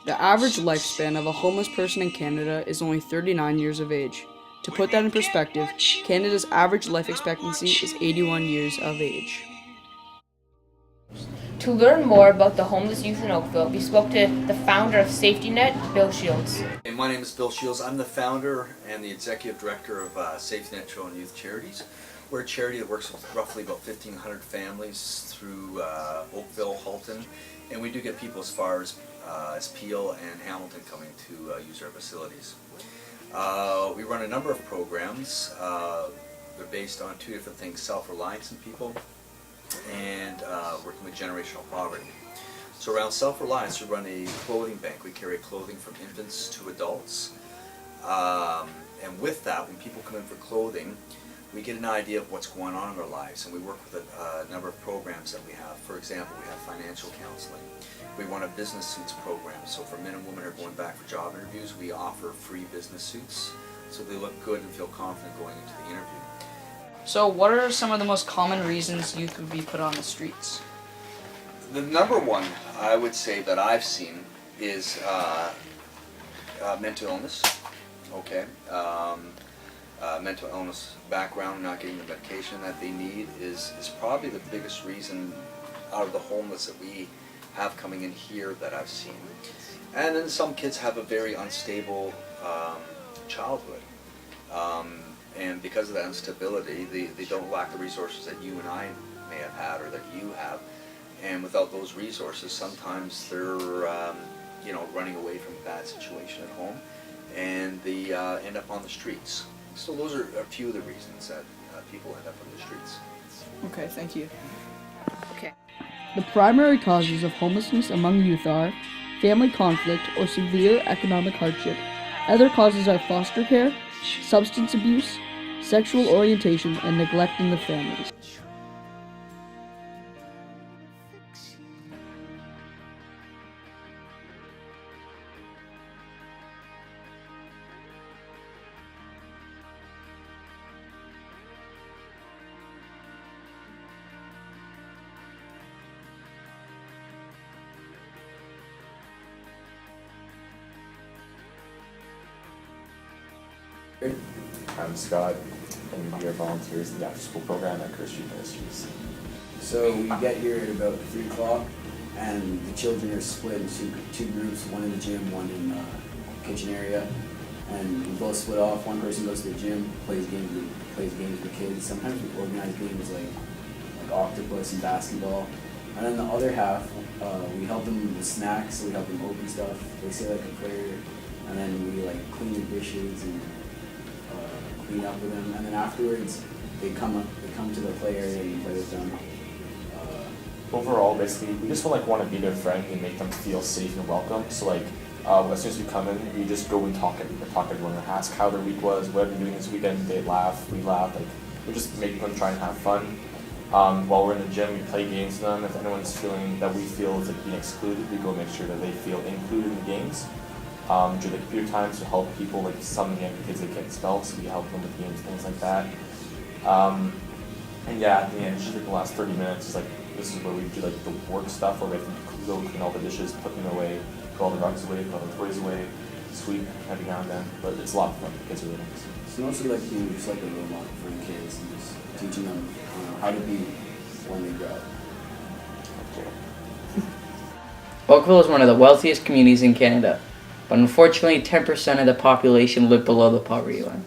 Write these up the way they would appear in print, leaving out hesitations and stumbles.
The average lifespan of a homeless person in Canada is only 39 years of age. To put that in perspective, Canada's average life expectancy is 81 years of age. To learn more about the homeless youth in Oakville, we spoke to the founder of Safety Net, Bill Shields. Hey, my name is Bill Shields. I'm the founder and the executive director of Safety Net Children and Youth Charities. We're a charity that works with roughly about 1,500 families through Oakville, Halton, and we do get people as far as Peel and Hamilton coming to use our facilities. We run a number of programs. They're based on two different things: self-reliance in people and working with generational poverty. So around self-reliance, we run a clothing bank. We carry clothing from infants to adults. And with that, when people come in for clothing, we get an idea of what's going on in their lives, and we work with a number of programs that we have. For example, we have financial counseling. We run a business suits program, so for men and women who are going back for job interviews, we offer free business suits so they look good and feel confident going into the interview. So, what are some of the most common reasons youth would be put on the streets? The number one, I would say, that I've seen is mental illness. Okay. Mental illness background, not getting the medication that they need is probably the biggest reason out of the homeless that we have coming in here that I've seen. And then some kids have a very unstable childhood. And because of that instability, they don't lack the resources that you and I may have had or that you have. And without those resources, sometimes they're running away from a bad situation at home, and they end up on the streets. So those are a few of the reasons that people end up on the streets. Okay, thank you. Okay. The primary causes of homelessness among youth are family conflict or severe economic hardship. Other causes are foster care, substance abuse, sexual orientation, and neglect in the families. I'm Scott, and we are volunteers in the after-school program at Curse Street Ministries. So we get here at about 3 o'clock, and the children are split into two groups, one in the gym, one in the kitchen area. And we both split off. One person goes to the gym, plays games with kids. Sometimes we organize games like octopus and basketball. And then the other half, we help them with snacks, so we help them open stuff. They say like a prayer, and then we clean the dishes and clean up with them, and then afterwards they come to the play area and play with them. Overall, basically, we just want to be their friend and make them feel safe and welcome. So as soon as we come in, we just go and talk to everyone and ask how their week was, what they're doing this weekend. They laugh, we laugh. We just make them try and have fun. While we're in the gym, we play games with them. If anyone's feeling that we feel is being excluded, we go make sure that they feel included in the games. During the computer times to help people, some young kids that can't spell, so we help them with games, things like that. And yeah, at the end, just the last 30 minutes is this is where we do the work stuff, where we have to go clean all the dishes, put them away, put all the rugs away, put all the toys away, sweep every now and then. But it's a lot of fun. The kids are really nice. So mostly being just a role model for the kids and just teaching them how to be when they grow up. Oakville is one of the wealthiest communities in Canada, but unfortunately 10% of the population live below the poverty line.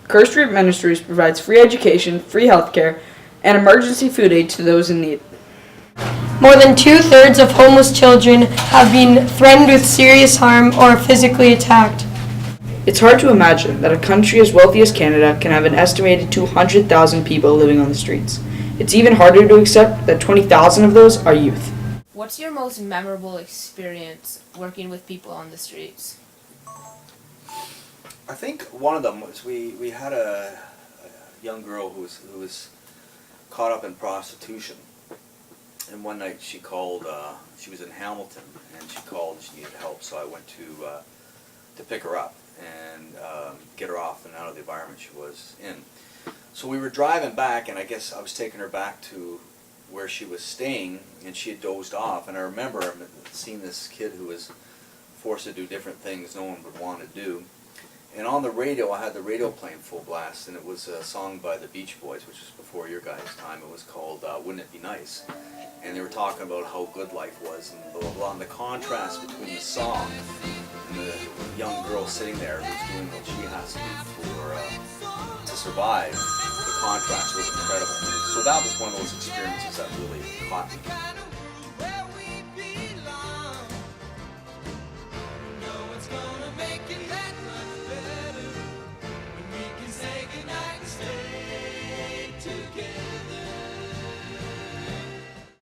Curse Street Ministries provides free education, free healthcare, and emergency food aid to those in need. More than 2/3 of homeless children have been threatened with serious harm or physically attacked. It's hard to imagine that a country as wealthy as Canada can have an estimated 200,000 people living on the streets. It's even harder to accept that 20,000 of those are youth. What's your most memorable experience working with people on the streets? I think one of them was we had a young girl who was caught up in prostitution, and one night she called. She was in Hamilton, and she called and she needed help. So I went to pick her up and get her off and out of the environment she was in. So we were driving back, and I guess I was taking her back to where she was staying, and she had dozed off. And I remember seeing this kid who was forced to do different things no one would want to do. And on the radio, I had the radio playing full blast, and it was a song by the Beach Boys, which was before your guys' time. It was called Wouldn't It Be Nice? And they were talking about how good life was and blah, blah, blah. And the contrast between the song and the young girl sitting there who's doing what she has to do to survive, the contrast was incredible. So that was one of those experiences that really caught me.